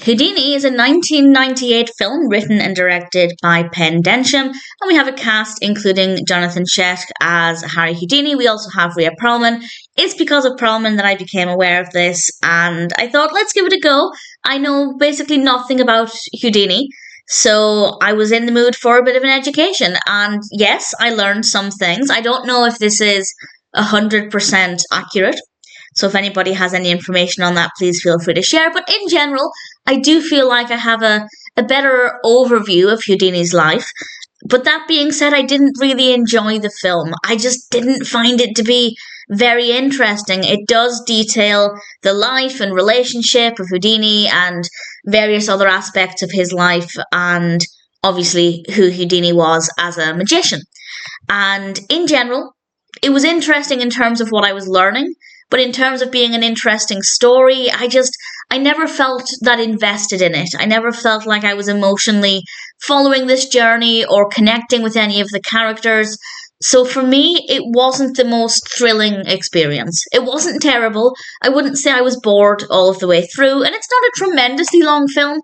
Houdini is a 1998 film written and directed by Pen Densham, and we have a cast including Johnathon Schaech as Harry Houdini. We also have Rhea Perlman. It's because of Perlman that I became aware of this, and I thought, let's give it a go. I know basically nothing about Houdini, so I was in the mood for a bit of an education, and yes, I learned some things. I don't know if this is 100% accurate. So if anybody has any information on that, please feel free to share. But in general, I do feel like I have a better overview of Houdini's life. But that being said, I didn't really enjoy the film. I just didn't find it to be very interesting. It does detail the life and relationship of Houdini and various other aspects of his life and obviously who Houdini was as a magician. And in general, it was interesting in terms of what I was learning. But in terms of being an interesting story, I never felt that invested in it. I never felt like I was emotionally following this journey or connecting with any of the characters. So for me, it wasn't the most thrilling experience. It wasn't terrible. I wouldn't say I was bored all of the way through. And it's not a tremendously long film.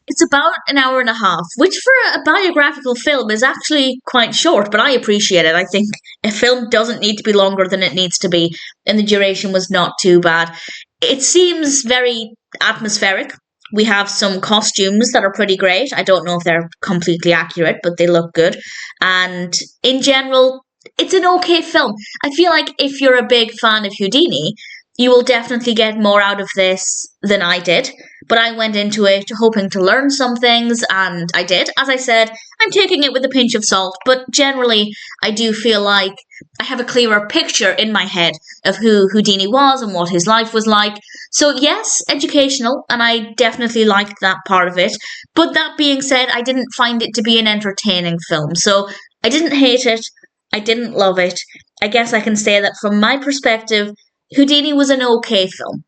It's about an hour and a half, which for a biographical film is actually quite short, but I appreciate it. I think a film doesn't need to be longer than it needs to be, and the duration was not too bad. It seems very atmospheric. We have some costumes that are pretty great. I don't know if they're completely accurate, but they look good. And in general, it's an okay film. I feel like if you're a big fan of Houdini, you will definitely get more out of this than I did. But I went into it hoping to learn some things, and I did. As I said, I'm taking it with a pinch of salt, but generally I do feel like I have a clearer picture in my head of who Houdini was and what his life was like. So yes, educational, and I definitely liked that part of it. But that being said, I didn't find it to be an entertaining film. So I didn't hate it. I didn't love it. I guess I can say that from my perspective, Houdini was an okay film.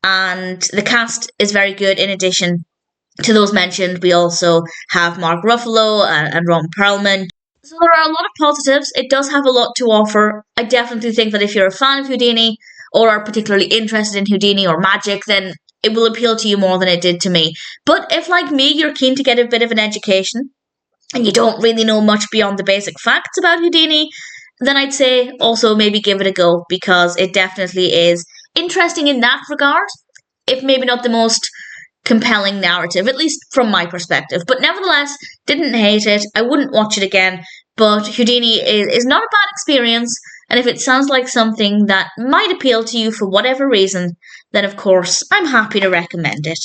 And the cast is very good. In addition to those mentioned, we also have Mark Ruffalo and Rhea Perlman. So there are a lot of positives. It does have a lot to offer. I definitely think that if you're a fan of Houdini or are particularly interested in Houdini or magic, then it will appeal to you more than it did to me. But if, like me, you're keen to get a bit of an education and you don't really know much beyond the basic facts about Houdini, then I'd say also maybe give it a go, because it definitely is interesting in that regard, if maybe not the most compelling narrative, at least from my perspective. But nevertheless, didn't hate it. I wouldn't watch it again, but Houdini is not a bad experience, and if it sounds like something that might appeal to you for whatever reason, then of course I'm happy to recommend it.